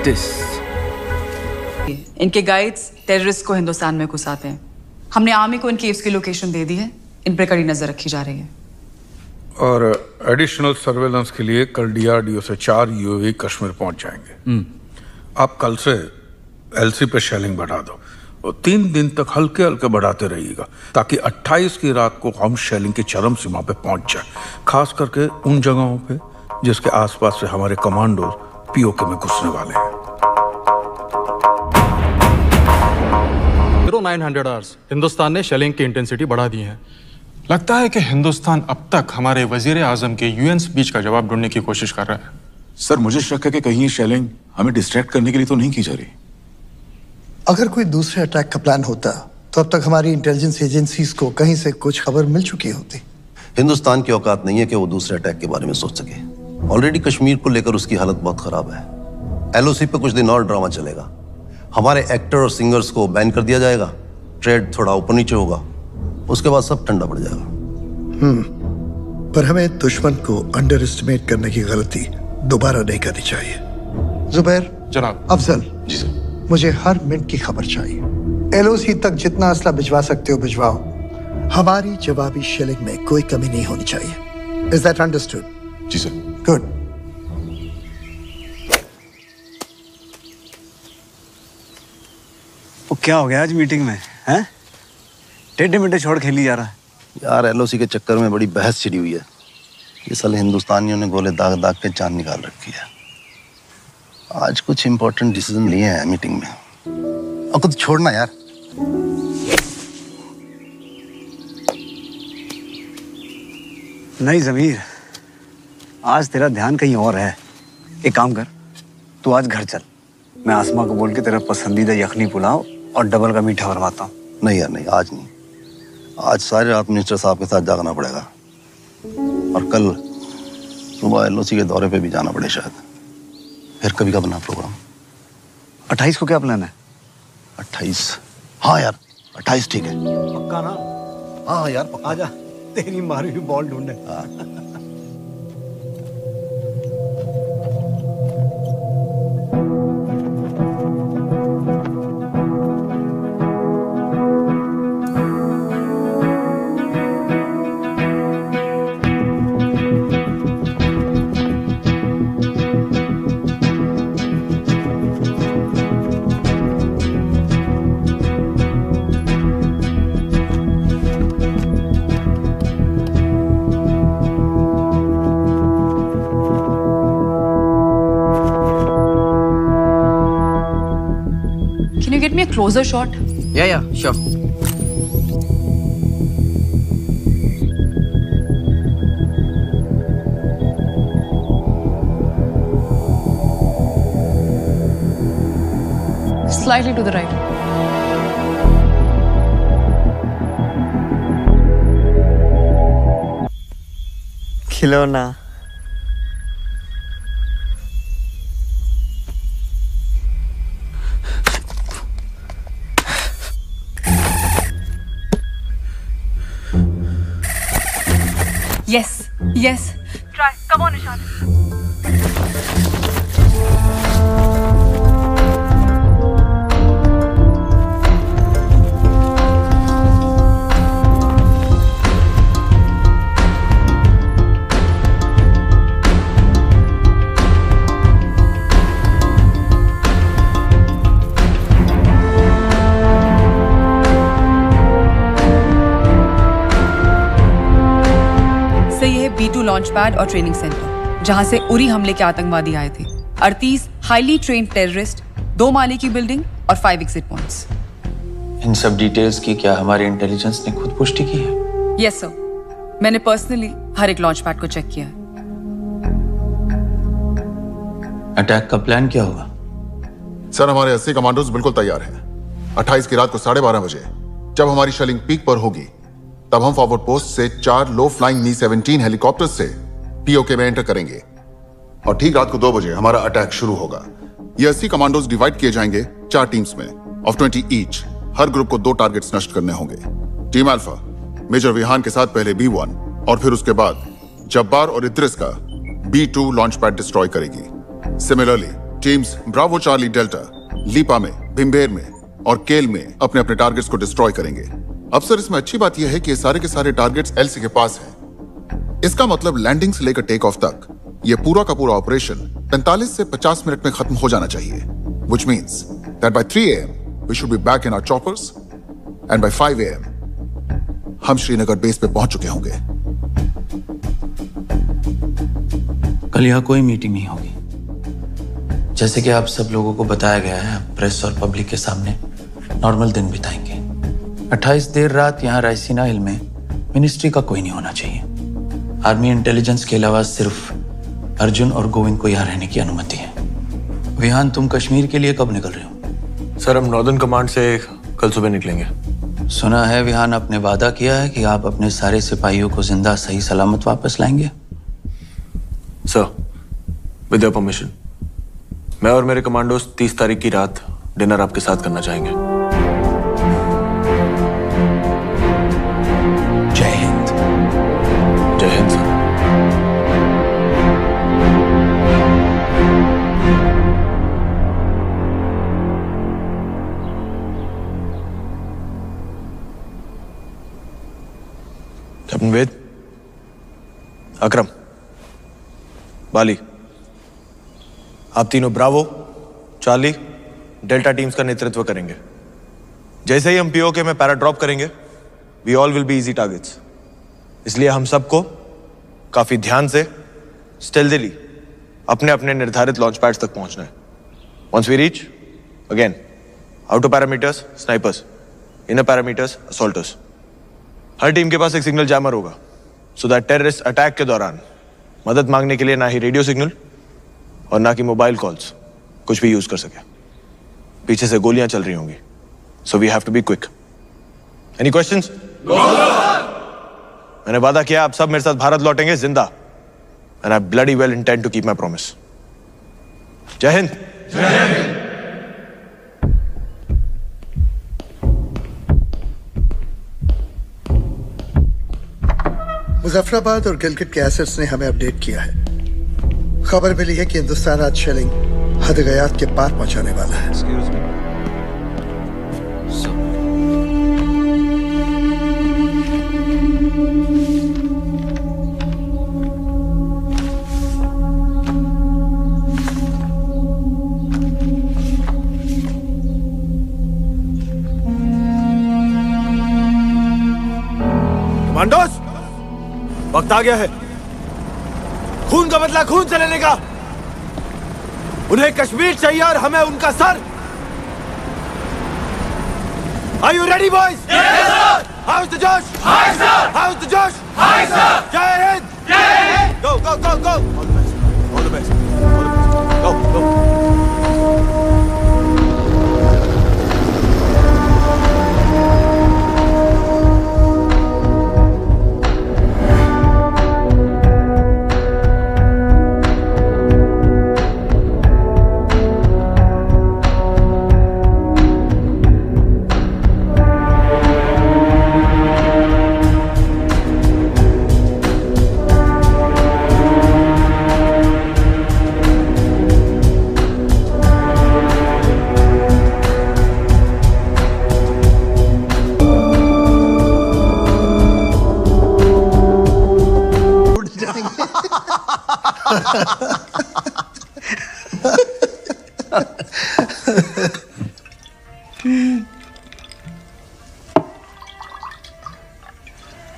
this। इनके गाइड्स टेररिस्ट को हिंदुस्तान में घुसाते हैं। हमने आर्मी को इन केव्स की लोकेशन दे दी है, इन पर कड़ी नजर रखी जा रही है। और एडिशनल सर्वेलेंस के लिए कल DRDO से 4 UAV कश्मीर पहुंच जाएंगे। आप कल से LC पे शेलिंग बढ़ा दो और 3 दिन तक हल्के हल्के बढ़ाते रहिएगा ताकि 28 की रात को हम शेलिंग की चरम सीमा पे पहुंच जाए, खास करके उन जगहों पे जिसके आसपास से हमारे कमांडो POK में घुसने वाले हैं। 900 आवर्स हिंदुस्तान ने शेलिंग की इंटेंसिटी बढ़ा दी है। लगता है कि हिंदुस्तान अब तक हमारे वजीर आजम के UN स्पीच का जवाब ढूंढने की कोशिश कर रहा है। सर, मुझे शक है कि कहीं ये शेलिंग हमें डिस्ट्रैक्ट करने के लिए तो नहीं की जा रही। अगर कोई दूसरे अटैक का प्लान होता तो अब तक हमारी इंटेलिजेंस एजेंसीज को कहीं से कुछ खबर मिल चुकी होती। हिंदुस्तान की औकात नहीं है कि वो दूसरे अटैक के बारे में सोच सके। ऑलरेडी कश्मीर को लेकर उसकी हालत बहुत खराब है। LOC पे कुछ दिन और ड्रामा चलेगा। हमारे एक्टर और सिंगर्स को बैन कर दिया जाएगा, ट्रेड थोड़ा ऊपर नीचे होगा, उसके बाद सब ठंडा पड़ जाएगा। पर हमें दुश्मन को अंडर एस्टिमेट करने की गलती दोबारा नहीं करनी चाहिए। जुबैर जनाब। अफजल जी सर। मुझे हर मिनट की खबर चाहिए। LOC तक जितना असला भिजवा सकते हो भिजवाओ। हमारी जवाबी शेलिंग में कोई कमी नहीं होनी चाहिए। Is that understood? जी सर। Good. वो क्या हो गया आज मीटिंग में, हैं? टेढ़े मेढ़े छोड़ खेली जा रहा है। यार LOC के चक्कर में बड़ी बहस छिड़ी हुई है। ये साले हिंदुस्तानियों ने गोले दाग दाग के जान निकाल रखी है। आज कुछ इंपॉर्टेंट डिसीजन लिए हैं मीटिंग में। अंकल छोड़ना यार। नहीं ज़मीर, आज तेरा ध्यान कहीं और है। एक काम कर, तू आज घर चल, मैं आसमा को बोल के तेरा पसंदीदा यखनी पुलाव और डबल का मीठा बनवाता हूँ। नहीं यार नहीं, आज नहीं। आज सारी रात मिनिस्टर साहब के साथ जागना पड़ेगा और कल सुबह एलओसी के दौरे पे भी जाना पड़े शायद। फिर कभी का बना प्रोग्राम? 28 को क्या प्लान है? 28? हाँ यार 28 ठीक है। पक्का ना? हाँ यार पक्का। आजा, तेरी मारी हुई बॉल ढूंढे। Can you get me a closer shot? Yeah, sure. Slightly to the right. खिलौना। Yes, yes. Try. Come on, Ishan. B2 launch pad और ट्रेनिंग सेंटर, जहां से उरी हमले के आतंकवादी आए थे। 38 हाईली ट्रेन्ड टेररिस्ट, 2 माले की बिल्डिंग और 5 एग्जिट पॉइंट्स। इन सब डिटेल्स की क्या हमारे इंटेलिजेंस ने खुद पुष्टि की है? यस सर, मैंने पर्सनली हर एक लॉन्च पैड को चेक किया है। अटैक का प्लान क्या होगा? सर हमारे 80 कमांडोज बिल्कुल तैयार हैं। 28 की रात को 12:30 बजे जब हमारी शेलिंग पीक पर होगी, तब हम फॉरवर्ड पोस्ट से 4 लो फ्लाइंग मी-17 हेलीकॉप्टर्स से पीओके में एंटर करेंगे और ठीक रात को 2 बजे हमारा अटैक शुरू होगा। ये 80 कमांडोज डिवाइड किए जाएंगे 4 टीम्स में ऑफ 20 ईच। हर ग्रुप को 2 टारगेट्स नष्ट करने होंगे। टीम अल्फा मेजर विहान के साथ पहले B1 और फिर उसके बाद जब्बार और इद्रिस का B2 लॉन्च पैड डिस्ट्रॉय करेगी। Similarly teams bravo charlie delta Leepa में, भिम्बेर में और केल में अपने अपने टारगेट्स को डिस्ट्रॉय करेंगे। अब सर इसमें अच्छी बात यह है कि ये सारे के सारे टारगेट्स एलसी के पास हैं। इसका मतलब लैंडिंग से लेकर टेक ऑफ तक ये पूरा का पूरा ऑपरेशन 45 से 50 मिनट में खत्म हो जाना चाहिए। Which means that by 3 AM we should be back in our choppers and by 5 AM हम श्रीनगर बेस पे पहुंच चुके होंगे। कल यहाँ कोई मीटिंग नहीं होगी। जैसे कि आप सब लोगों को बताया गया है, प्रेस और पब्लिक के सामने नॉर्मल दिन बिताएंगे। 28 देर रात यहाँ रायसीना हिल में मिनिस्ट्री का कोई नहीं होना चाहिए। आर्मी इंटेलिजेंस के अलावा सिर्फ अर्जुन और गोविंद को यहाँ रहने की अनुमति है। विहान, तुम कश्मीर के लिए कब निकल रहे हो? सर हम नॉर्दर्न कमांड से कल सुबह निकलेंगे। सुना है विहान आपने वादा किया है कि आप अपने सारे सिपाहियों को जिंदा सही सलामत वापस लाएंगे। सर विद योर परमिशन, मैं और मेरे कमांडोज 30 तारीख की रात डिनर आपके साथ करना चाहेंगे। जय हिंद। जय हिंद सर। कैप्टन वेद, अकरम, बाली, आप तीनों ब्रावो, चार्ली, डेल्टा टीम्स का नेतृत्व करेंगे। जैसे ही हम पीओके में पैरा ड्रॉप करेंगे, we all will be easy targets. इसलिए हम सबको काफी ध्यान से स्टेल्थीली अपने अपने निर्धारित लॉन्च पैड्स तक पहुंचना है। Once we reach, again outer parameters snipers, inner parameters assaulters. हर टीम के पास एक सिग्नल जैमर होगा, सो दैट टेररिस्ट अटैक के दौरान मदद मांगने के लिए ना ही रेडियो सिग्नल और ना कि मोबाइल कॉल्स कुछ भी यूज कर सके। पीछे से गोलियां चल रही होंगी, so we have to be quick. Any questions? मैंने वादा किया आप सब मेरे साथ भारत लौटेंगे जिंदा, and I bloody well intend to keep my promise. जय हिंद। जय हिंद। मुजफ्फराबाद और गिलगित के एसेट्स ने हमें अपडेट किया है। खबर मिली है कि हिंदुस्तान आज शेलिंग हद-ए-गयात के पार पहुंचाने वाला है। कमांडोस, वक्त आ गया है। खून का बदला खून से लेने का। उन्हें कश्मीर चाहिए और हमें उनका sir. Are you ready, boys? Yes, sir. How's the Josh? Hi, sir. How's the Josh? Hi, sir. Jai Hind. Jai Hind. Go, go, go, go. All the best. All the best. All the best. Go, go.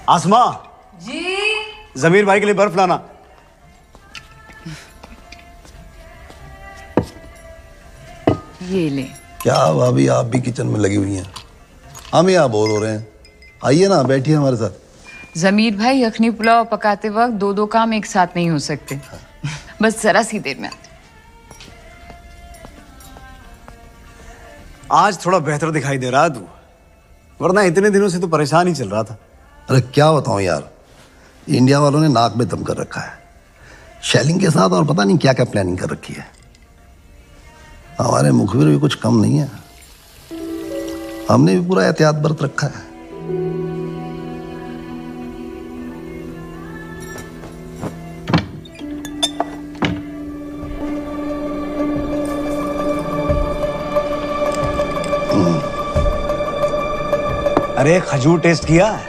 आसमा जी, जमीर भाई के लिए बर्फ लाना। ये ले। क्या भाभी आप भी किचन में लगी हुई हैं? हम यहाँ बोर हो रहे हैं, आइए ना बैठिए हमारे साथ। जमीर भाई यखनी पुलाव पकाते वक्त दो दो काम एक साथ नहीं हो सकते। बस जरा सी देर में आते। आज थोड़ा बेहतर दिखाई दे रहा तू, वरना इतने दिनों से तो परेशान ही चल रहा था। अरे क्या बताऊं यार, इंडिया वालों ने नाक में दम कर रखा है शेलिंग के साथ, और पता नहीं क्या क्या प्लानिंग कर रखी है। हमारे मुखबिर भी कुछ कम नहीं है, हमने भी पूरा एहतियात बरत रखा है। अरे खजूर टेस्ट किया है?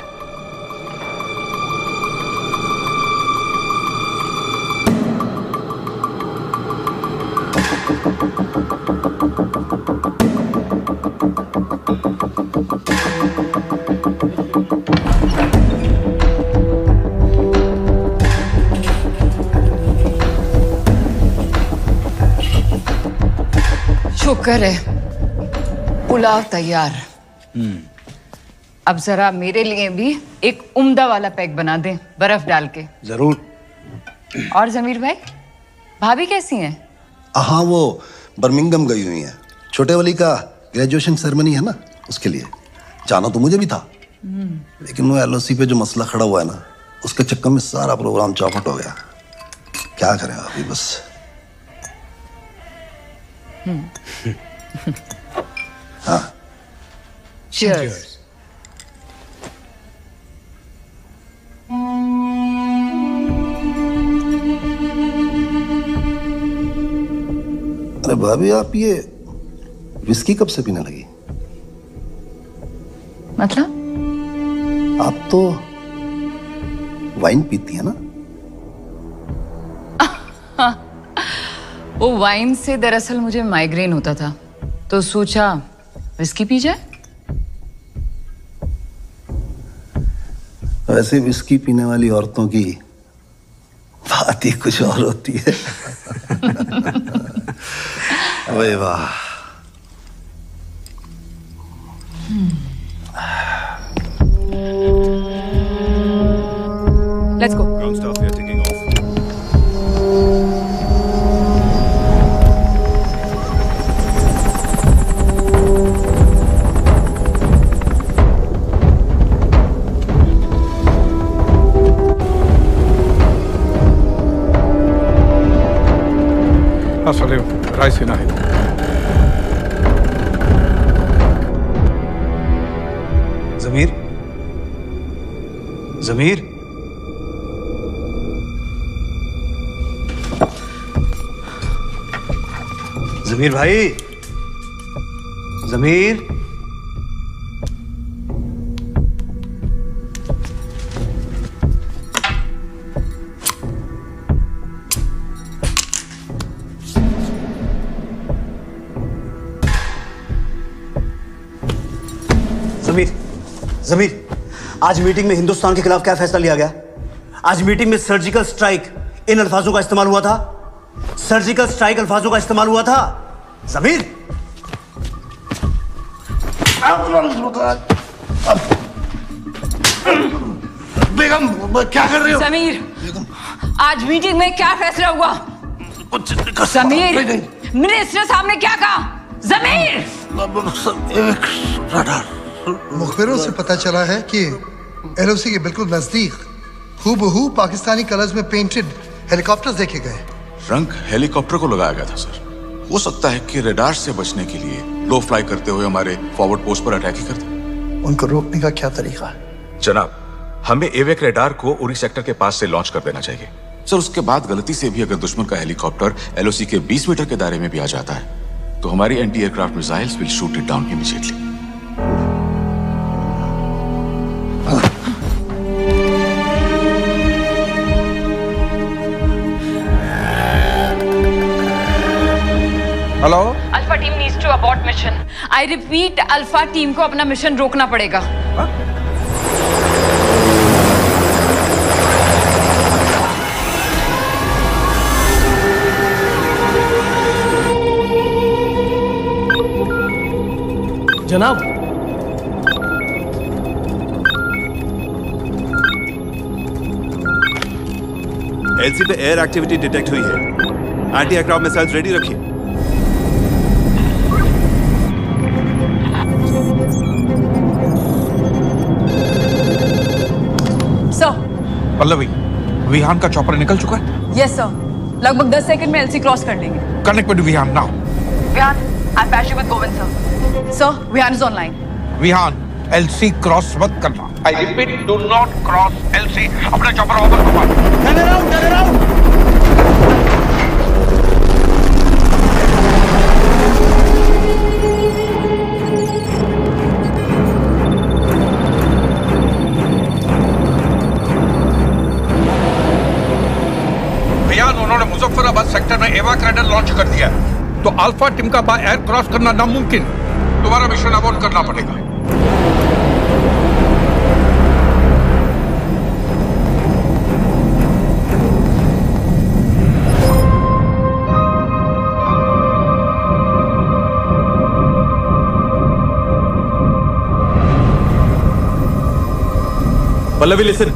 शुक्र है पुलाव तैयार। अब जरा मेरे लिए भी एक उम्दा वाला पैक बना दें बर्फ डाल के। जरूर। और जमीर भाई, भाभी कैसी हैं? हाँ, वो बर्मिंघम गई हुई हैं, छोटे वाली का ग्रेजुएशन सेरेमनी है ना, उसके लिए जाना तो मुझे भी था, लेकिन वो एलओसी पे जो मसला खड़ा हुआ है ना, उसके चक्कर में सारा प्रोग्राम चौपट हो गया। क्या करें अभी, बस। हाँ, Cheers. अरे भाभी, आप ये विस्की कब से पीने लगी? मतलब? आप तो वाइन पीती है ना? वो वाइन से दरअसल मुझे माइग्रेन होता था, तो सोचा विस्की पी जाए। वैसे विस्की पीने वाली औरतों की बात ही कुछ और होती है। वाह वाह। Let's go. Ground staff, we are taking off. Salim, Raisina है। जमीर, जमीर, जमीर भाई, जमीर। जमीर, जमीर, आज मीटिंग में हिंदुस्तान के खिलाफ क्या फैसला लिया गया? आज मीटिंग में सर्जिकल स्ट्राइक इन अल्फाजों का इस्तेमाल हुआ था। सर्जिकल स्ट्राइक अल्फाजों का इस्तेमाल हुआ था। जमीर, बेगम क्या कर रही हो? समीर, आज मीटिंग में क्या फैसला हुआ? समीर, मिनिस्टर साहब ने क्या कहा? जमीर, मुखबिरों से पता चला है कि एलओसी के बिल्कुल नजदीक हूबहू पाकिस्तानी कलर्स में पेंटेड हेलीकॉप्टर्स देखे गए। रंग हेलीकॉप्टर को लगाया गया था सर। हो सकता है कि रेडार से बचने के लिए लो फ्लाई करते हुए हमारे फॉरवर्ड पोस्ट पर अटैक ही करते। उनको रोकने का क्या तरीका है? जनाब, हमें एवेक रेडार को उरी सेक्टर के पास से लॉन्च कर देना चाहिए सर। उसके बाद गलती से भी अगर दुश्मन का हेलीकॉप्टर एलओसी के 20 मीटर के दायरे में भी आ जाता है तो हमारी anti aircraft missiles will shoot it down immediately. Hello, alpha team needs to abort mission. I repeat, alpha team को अपना मिशन रोकना पड़ेगा। जनाब, एलसी पे एयर एक्टिविटी डिटेक्ट हुई है। एंटी एयरक्राफ्ट मिसाइल्स रेडी रखिए। पल्लवी, विहान का चॉपर निकल चुका है? यस सर, लगभग 10 सेकंड में एलसी क्रॉस कर लेंगे। Connect with Vihan now. Vihan, I am patch you with Govind sir. Sir, Vihan is online. Vihan, LC cross मत करना। I repeat, do not cross LC. अपना chopper over command. Turn around, turn around. उन्होंने Muzaffarabad sector में एवाक raider launch कर दिया है, तो अल्फा टीम का बाय एयर क्रॉस करना नामुमकिन। तुम्हारा मिशन अबॉर्ट करना पड़ेगा। पल्लवी लिसन,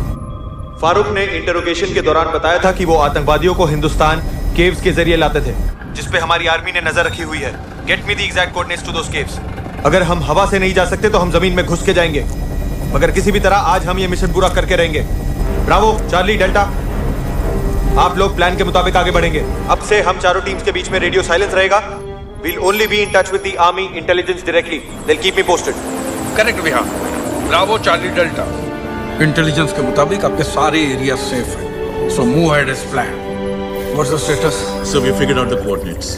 फारूक ने इंटरोगेशन के दौरान बताया था कि वो आतंकवादियों को हिंदुस्तान केव्स के जरिए लाते थे, जिस पे हमारी आर्मी ने नजर रखी हुई है। Get me the exact coordinates to those caves. अगर हम हवा से नहीं जा सकते तो हम जमीन में घुस के जाएंगे, मगर किसी भी तरह आज हम ये मिशन पूरा करके रहेंगे। ब्रावो, चार्ली, डेल्टा, आप लोग प्लान के मुताबिक आगे बढ़ेंगे। अब से हम चारों टीम्स के बीच में रेडियो साइलेंस रहेगा। We'll only be in touch with the army intelligence directly. They'll keep me posted. Correct Vihaan. Bravo, charlie, delta, intelligence के मुताबिक आपके सारे एरिया सेफ है। So move ahead as plan. What's the status? So we figured out the coordinates.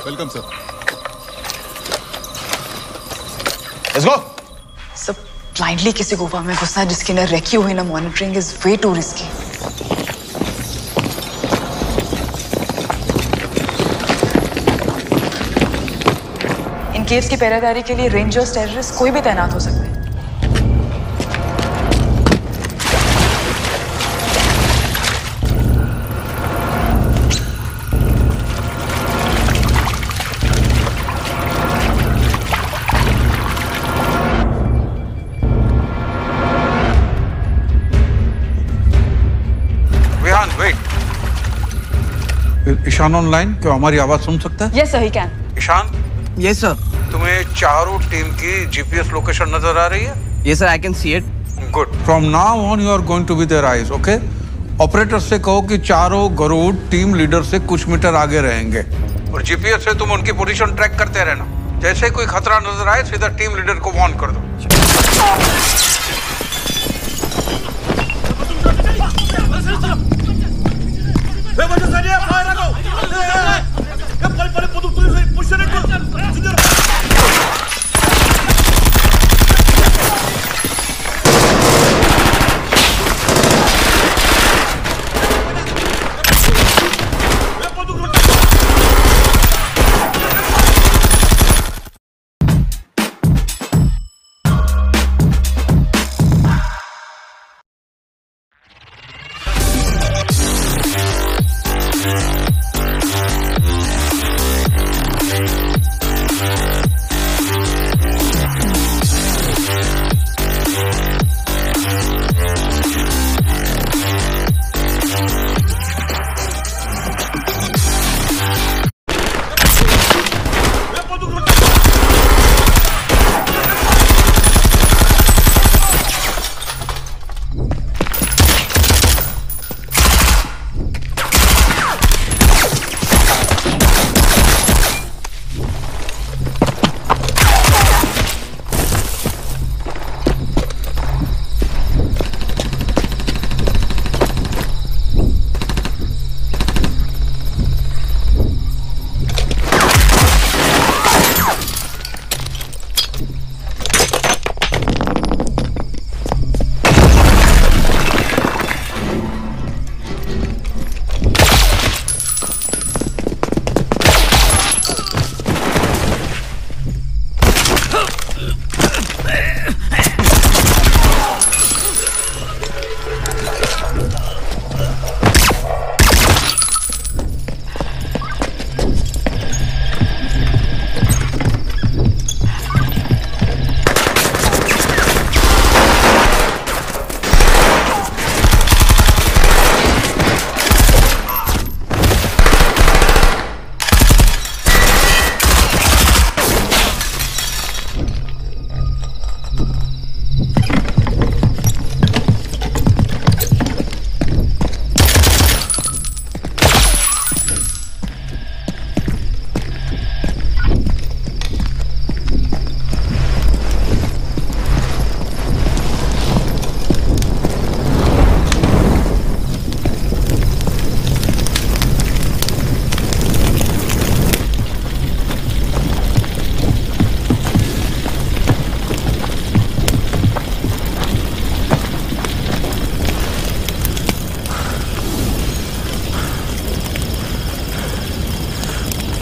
Welcome sir. Let's go. सब blindly किसी गुफा में घुसना जिसकी ना रेकी हुई ना monitoring is way to risky. Caves की पहरेदारी के लिए रेंजर्स, टेररिस्ट कोई भी तैनात हो सकते हैं। विहान वेट। ईशान ऑनलाइन, क्या हमारी आवाज सुन सकता है? Yes sir, he can. Ishaan. Yes sir. तुम्हें चारों टीम की जीपीएस लोकेशन नजर आ रही है? Yes sir, I can see it. Good. From now on you are going to be there eyes, okay? Operator से कहो कि चारों गरुड़ टीम लीडर से कुछ मीटर आगे रहेंगे और जीपीएस से तुम उनकी पोजीशन ट्रैक करते रहना। जैसे कोई खतरा नजर आए सीधा टीम लीडर को वार्न कर दो।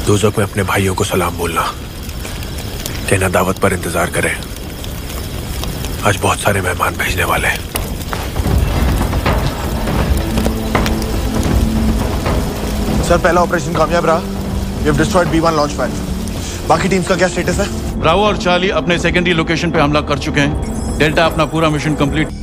दोजख में अपने भाइयों को सलाम बोलना, कहना दावत पर इंतजार करें, आज बहुत सारे मेहमान भेजने वाले हैं। सर पहला ऑपरेशन कामयाब रहा। We have destroyed B1 launch pad. बाकी टीम्स का क्या स्टेटस है? ब्रावो और चार्ली अपने सेकेंडरी लोकेशन पे हमला कर चुके हैं। डेल्टा अपना पूरा मिशन कंप्लीट।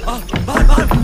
बाहर बाहर।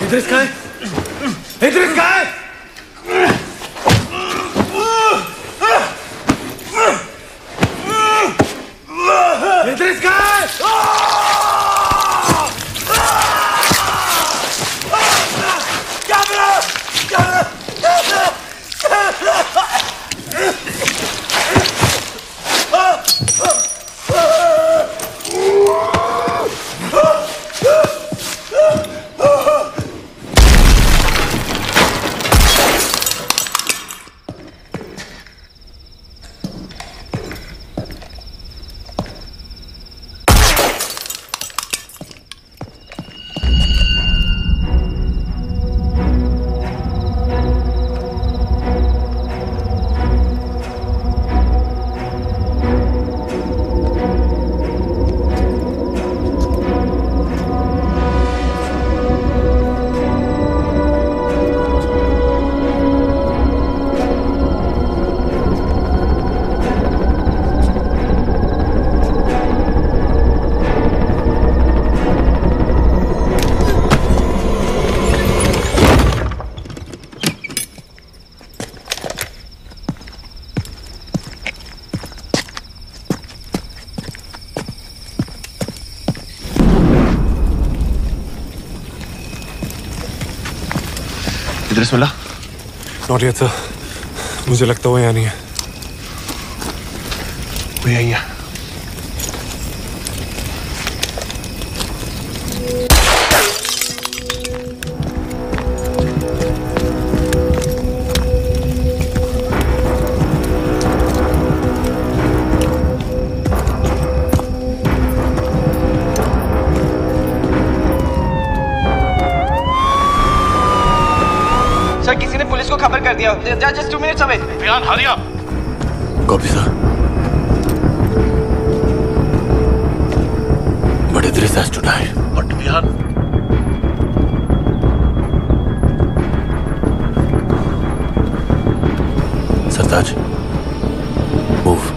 इद्रिस कहाँ है? इद्रिस कहाँ है? इद्रिस कहाँ है? क्या मिला? क्या मिला? इद्रिस मिला? नॉट येट सर, मुझे लगता वो यहाँ नहीं है। वो यही है। खबर कर दिया। Just 2 minutes away. Vihan, hurry up. Copy sir. But Idris has to die. But Vihan. Sartaj, move.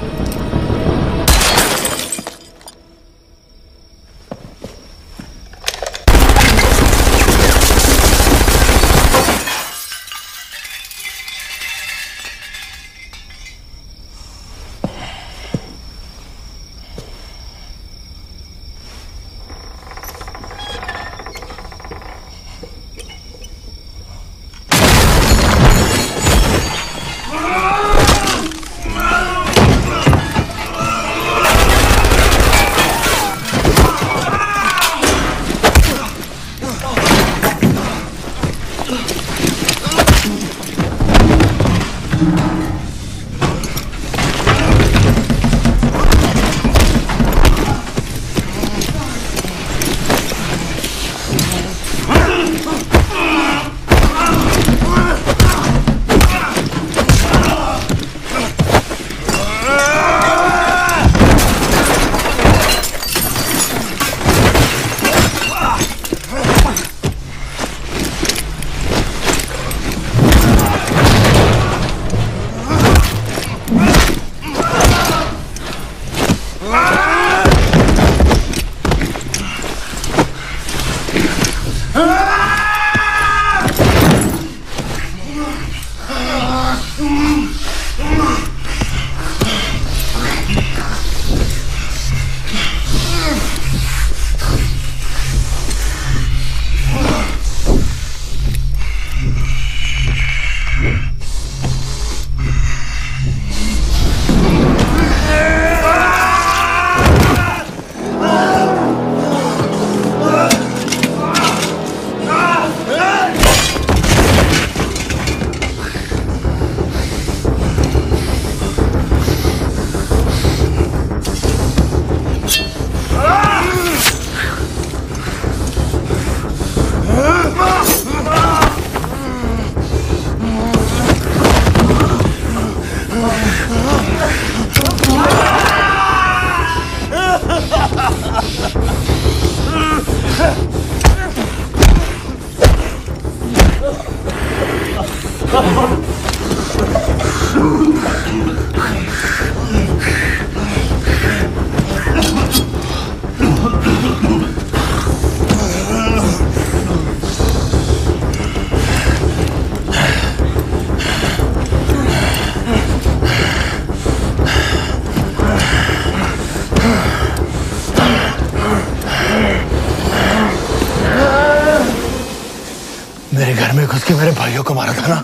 मेरे घर में घुस के मेरे भाइयों को मारा था ना,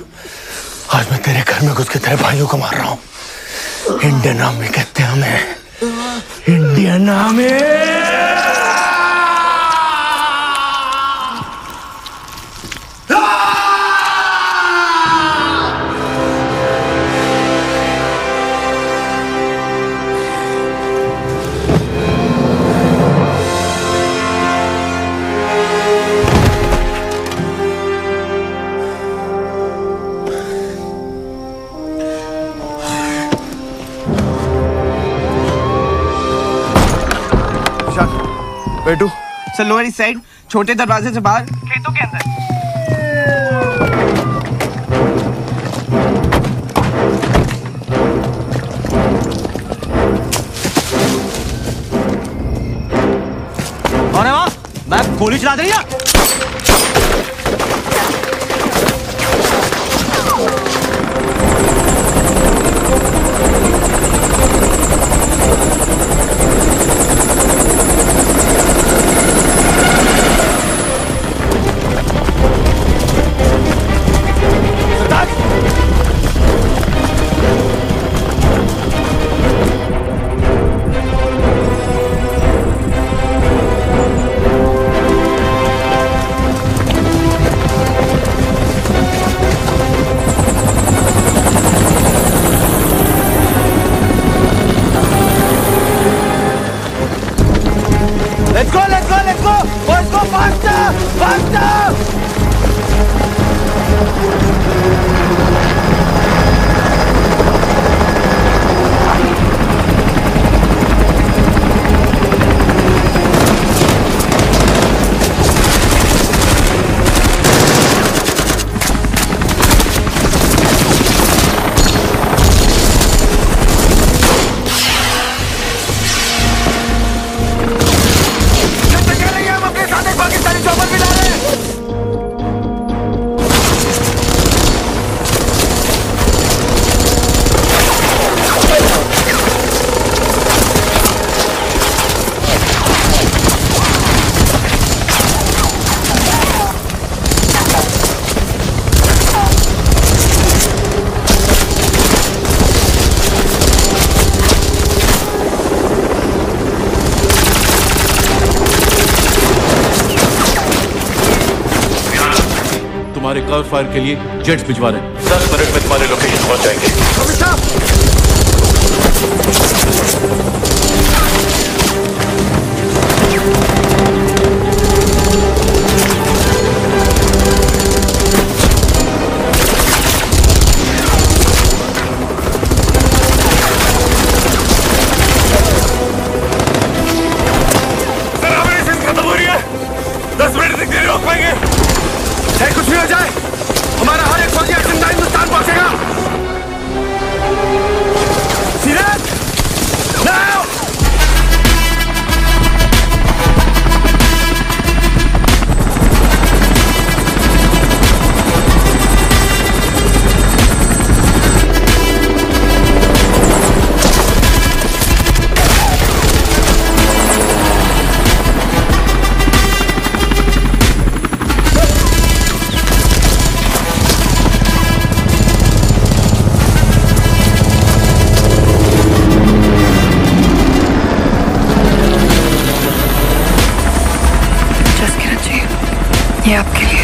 आज मैं तेरे घर में घुस के तेरे भाइयों को मार रहा हूँ। इंडियन आर्मी कहते हैं हमें, इंडियन आर्मी। बेटू सर, लोअर ईस्ट साइड छोटे दरवाजे से बाहर खेतों के अंदर। कौन है वहाँ? मैं गोली चला देंगे। faster! हमारे कवर फायर के लिए जेट्स भिजवा रहे हैं। 10 मिनट में तुम्हारे लोकेशन पहुंच जाएंगे। कुछ भी हो जाए, हमारा हर एक फौजी जिंदा हिंदुस्तान पहुंचेगा। सीरियस? नाउ! ये आपके लिए।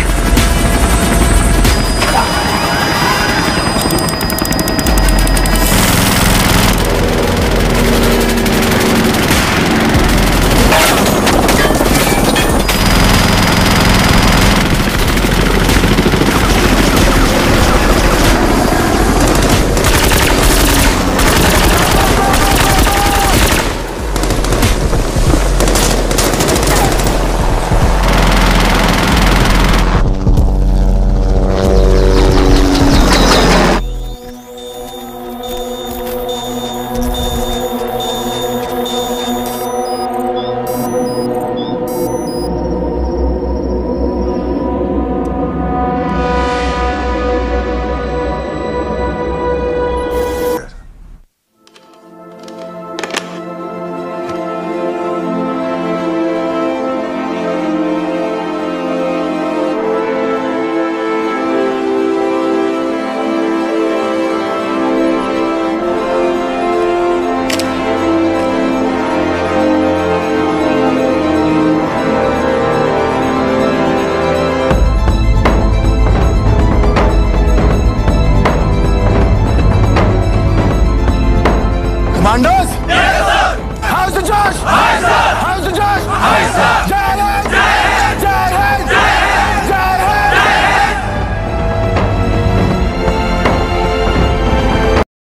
कमांडोज,